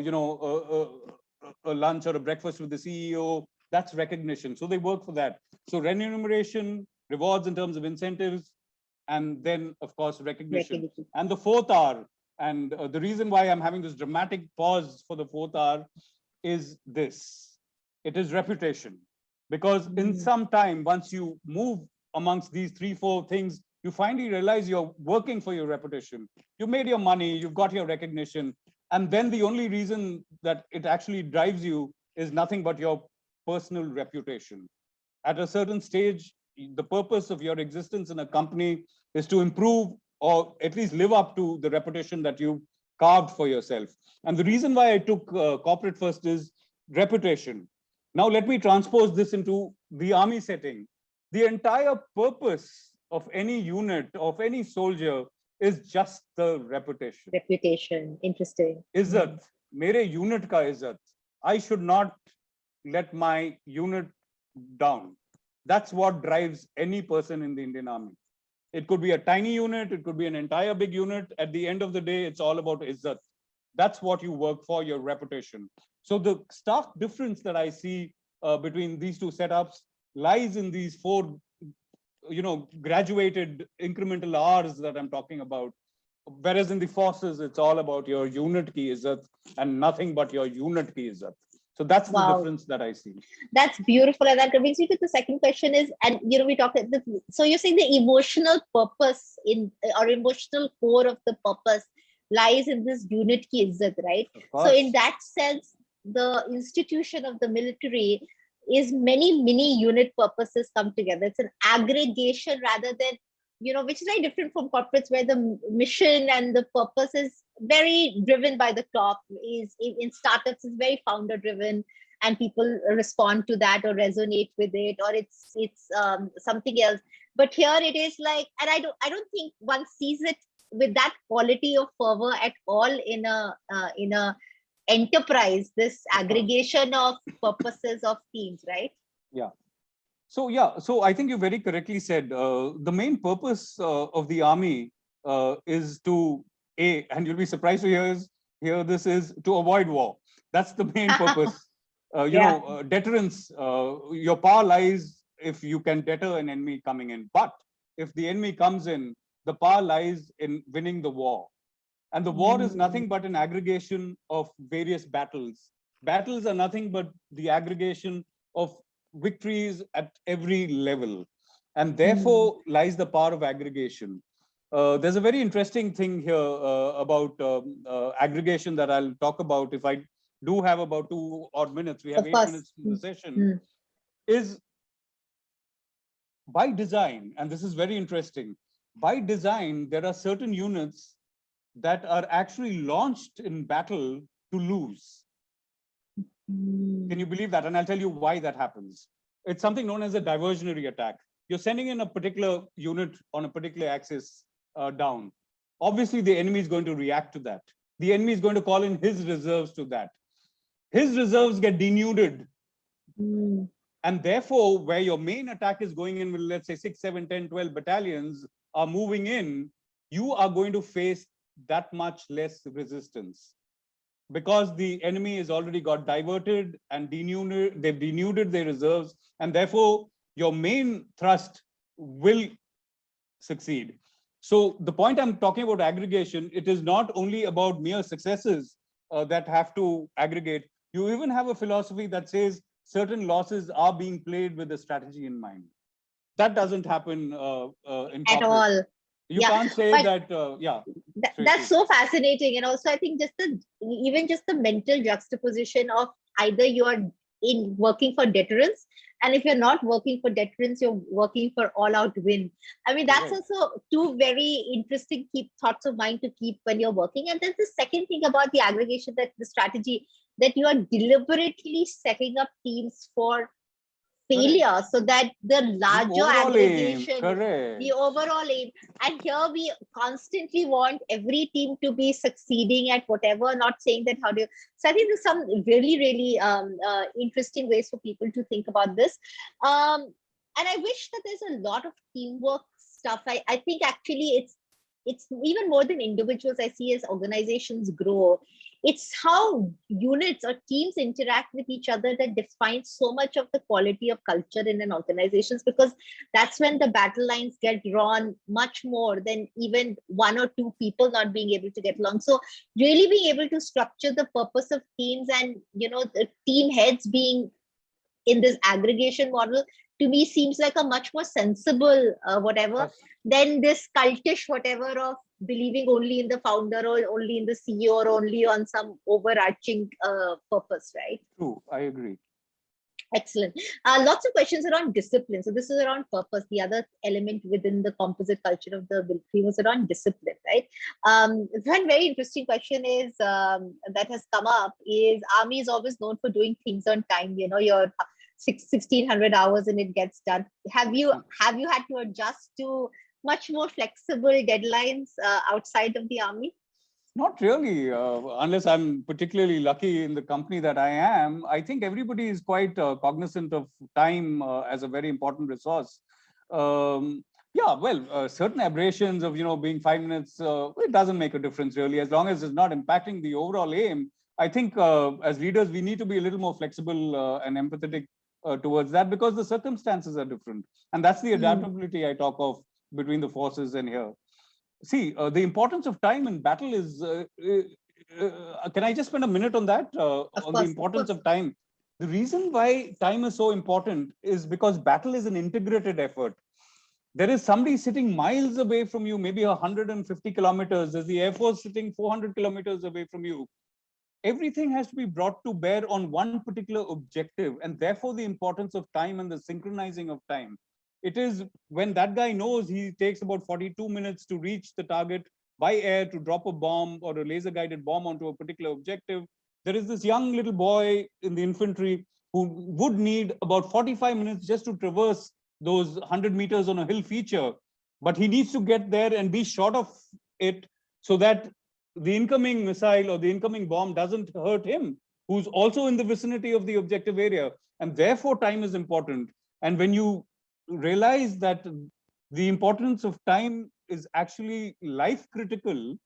a lunch or a breakfast with the CEO, That's recognition. So they work for that. So remuneration, rewards in terms of incentives, and then, of course, recognition. And the fourth R, and the reason why I'm having this dramatic pause for the fourth R is this. It is reputation. Because in some time, once you move amongst these 3-4 things, you finally realize you're working for your reputation. You made your money, you've got your recognition. And then the only reason that it actually drives you is nothing but your personal reputation. At a certain stage, the purpose of your existence in a company is to improve or at least live up to the reputation that you carved for yourself. And the reason why I took corporate first is reputation. Now, let me transpose this into the army setting. The entire purpose of any unit, of any soldier, is just the reputation. Reputation, interesting. Izzat, mere unit ka izzat. I should not let my unit down. That's what drives any person in the Indian Army. It could be a tiny unit, it could be an entire big unit. At the end of the day, it's all about izzat. That's what you work for, your reputation. So the stark difference that I see between these two setups lies in these 4, graduated incremental R's that I'm talking about. Whereas in the forces, it's all about your unit ki izzat and nothing but your unit ki izzat. So that's the difference that I see. That's beautiful. And that brings me to the second question is, and we talked, so you're saying the emotional purpose or emotional core of the purpose lies in this unit ki izzat, right? So in that sense, the institution of the military is many mini unit purposes come together. It's an aggregation rather than, which is very different from corporates where the mission and the purpose is very driven by the top. Is in startups is very founder driven, and people respond to that or resonate with it, or it's something else. But here it is like, and I don't think one sees it with that quality of fervor at all in a enterprise, this aggregation of purposes of teams, right? Yeah. So I think you very correctly said the main purpose of the army is to, and you'll be surprised to hear this, is to avoid war. That's the main purpose. Deterrence, your power lies if you can deter an enemy coming in. But if the enemy comes in, the power lies in winning the war. And the war is nothing but an aggregation of various battles. Battles are nothing but the aggregation of victories at every level. And therefore lies the power of aggregation. There's a very interesting thing here about aggregation that I'll talk about if I do have about 2 odd minutes. We have 8 minutes in the session. Is by design, and this is very interesting, by design, there are certain units that are actually launched in battle to lose. Can you believe that? And I'll tell you why that happens. It's something known as a diversionary attack. You're sending in a particular unit on a particular axis down. Obviously, the enemy is going to react to that. The enemy is going to call in his reserves to that. His reserves get denuded. And therefore, where your main attack is going in with, let's say, 6, 7, 10, 12 battalions are moving in, you are going to face that much less resistance because the enemy has already got diverted and denuded. They've denuded their reserves, and therefore your main thrust will succeed. So the point I'm talking about aggregation, it is not only about mere successes that have to aggregate. You even have a philosophy that says certain losses are being played with a strategy in mind. That doesn't happen in at all. You can't say that, that's so fascinating. And also, I think even just the mental juxtaposition of either you are working for deterrence, and if you're not working for deterrence, you're working for all-out win. I mean, that's also 2 very interesting thoughts of mine to keep when you're working. And there's the second thing about the aggregation, that the strategy, that you are deliberately setting up teams for failure, so that the larger aggregation, the overall aim. And here we constantly want every team to be succeeding at whatever, not saying that how do you. So I think there's some really, really interesting ways for people to think about this. And I wish that there's a lot of teamwork stuff. I think actually it's even more than individuals. I see as organizations grow, it's how units or teams interact with each other that defines so much of the quality of culture in an organizations, because that's when the battle lines get drawn much more than even one or two people not being able to get along. So really being able to structure the purpose of teams, and the team heads being in this aggregation model, to me seems like a much more sensible whatever Yes. than this cultish whatever of believing only in the founder or only in the CEO or only on some overarching purpose, right? True, I agree. Excellent. Lots of questions around discipline. So this is around purpose. The other element within the composite culture of the military was around discipline, right? One very interesting question is that has come up is army is always known for doing things on time. Your 1600 hours and it gets done. Have you had to adjust to much more flexible deadlines outside of the army? Not really, unless I'm particularly lucky in the company that I am. I think everybody is quite cognizant of time as a very important resource. Yeah, well, certain aberrations of being 5 minutes, it doesn't make a difference really, as long as it's not impacting the overall aim. I think as leaders, we need to be a little more flexible and empathetic towards that, because the circumstances are different, and that's the adaptability I talk of between the forces and here. See, the importance of time in battle is, can I just spend a minute on that, on the importance of time? The reason why time is so important is because battle is an integrated effort. There is somebody sitting miles away from you, maybe 150 kilometers. There's the Air Force sitting 400 kilometers away from you. Everything has to be brought to bear on one particular objective, and therefore the importance of time and the synchronizing of time. It is when that guy knows he takes about 42 minutes to reach the target by air to drop a bomb or a laser guided bomb onto a particular objective. There is this young little boy in the infantry who would need about 45 minutes just to traverse those 100 meters on a hill feature, but he needs to get there and be short of it so that the incoming missile or the incoming bomb doesn't hurt him, who's also in the vicinity of the objective area. And therefore time is important. And when you realize that the importance of time is actually life critical,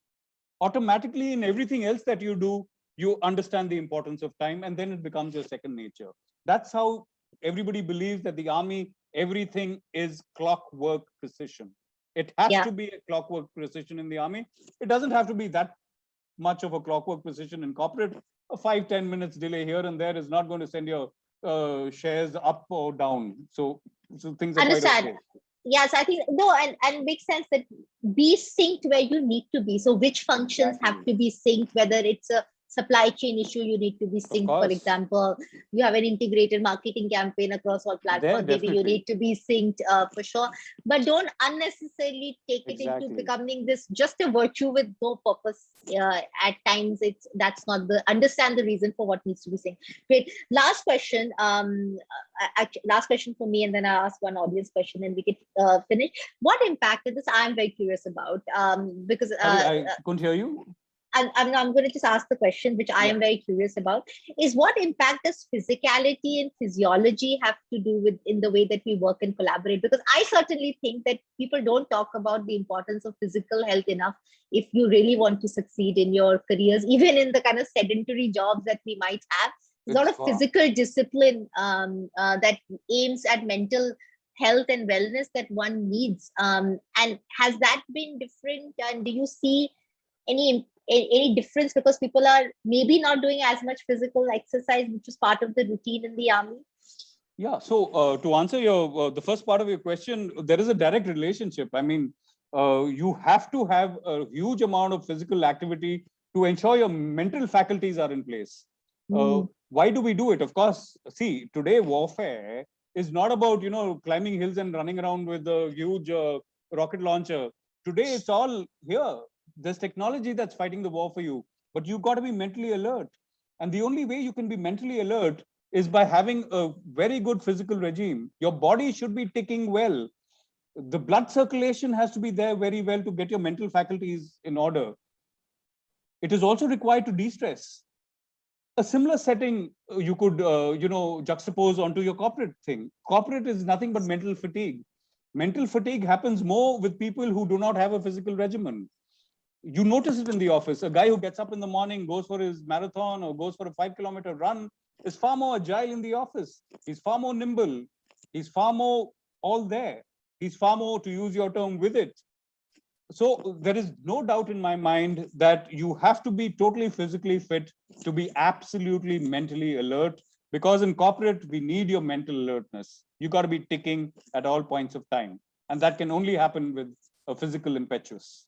automatically in everything else that you do, you understand the importance of time, and then it becomes your second nature. That's how everybody believes that the army, everything is clockwork precision. It has to be a clockwork precision in the army. It doesn't have to be that much of a clockwork precision in corporate. A 5-10 minutes delay here and there is not going to send your shares up or down. So things are quite okay. Yes, I think no, and makes sense that be synced where you need to be. So which functions have to be synced, whether it's a supply chain issue, you need to be synced. For example, you have an integrated marketing campaign across all platforms, maybe you need to be synced for sure. But don't unnecessarily take it into becoming this just a virtue with no purpose. At times, that's not the understand the reason for what needs to be synced. Great. Last question. Last question for me, and then I'll ask one audience question, and we can finish. What impact is this? I'm very curious about because I couldn't hear you. I'm going to just ask the question, which I am very curious about, is what impact does physicality and physiology have to do with in the way that we work and collaborate? Because I certainly think that people don't talk about the importance of physical health enough if you really want to succeed in your careers, even in the kind of sedentary jobs that we might have. There's a lot of physical discipline that aims at mental health and wellness that one needs. And has that been different? And do you see any difference because people are maybe not doing as much physical exercise, which is part of the routine in the army? Yeah, so to answer your the first part of your question, there is a direct relationship. I mean, you have to have a huge amount of physical activity to ensure your mental faculties are in place. Why do we do it? Of course, see, today warfare is not about climbing hills and running around with a huge rocket launcher. Today it's all here. There's technology that's fighting the war for you, but you've got to be mentally alert. And the only way you can be mentally alert is by having a very good physical regime. Your body should be ticking well. The blood circulation has to be there very well to get your mental faculties in order. It is also required to de-stress. A similar setting you could, juxtapose onto your corporate thing. Corporate is nothing but mental fatigue. Mental fatigue happens more with people who do not have a physical regimen. You notice it in the office. A guy who gets up in the morning, goes for his marathon or goes for a 5-kilometer run is far more agile in the office. He's far more nimble. He's far more all there. He's far more, to use your term, with it. So there is no doubt in my mind that you have to be totally physically fit to be absolutely mentally alert, because in corporate, we need your mental alertness. You got to be ticking at all points of time. And that can only happen with a physical impetus.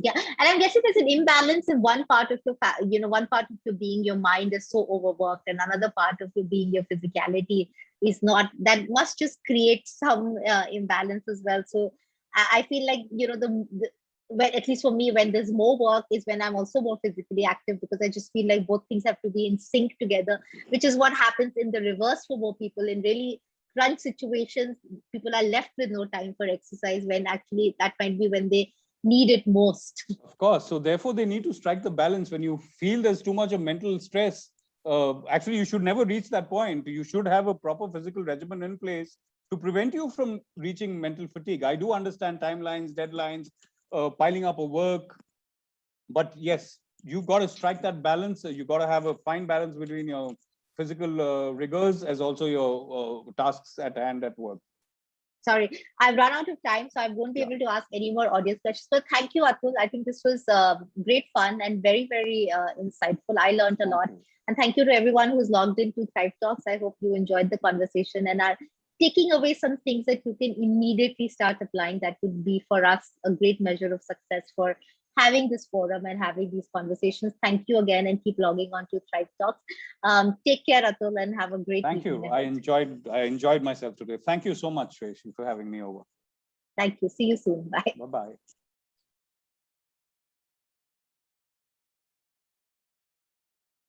Yeah, and I'm guessing there's an imbalance in one part of your, one part of your being, your mind is so overworked, and another part of your being, your physicality is not. That must just create some imbalance as well. So I feel like when, at least for me, when there's more work is when I'm also more physically active, because I just feel like both things have to be in sync together, which is what happens in the reverse for more people. In really crunch situations, people are left with no time for exercise, when actually that might be when they need it most. Of course. So therefore, they need to strike the balance. When you feel there's too much of mental stress, actually, you should never reach that point. You should have a proper physical regimen in place to prevent you from reaching mental fatigue. I do understand timelines, deadlines, piling up of work. But yes, you've got to strike that balance. You've got to have a fine balance between your physical rigors as also your tasks at hand at work. Sorry, I've run out of time, so I won't be able to ask any more audience questions. So thank you, Atul. I think this was great fun and very, very insightful. I learned a lot. And thank you to everyone who's logged into Thrive Talks. I hope you enjoyed the conversation and are taking away some things that you can immediately start applying. That would be for us a great measure of success for having this forum and having these conversations. Thank you again, and keep logging on to Thrive Talks. Take care, Atul, and have a great Thank you. I enjoyed myself today. Thank you so much, Shreyasi, for having me over. Thank you. See you soon. Bye. Bye-bye.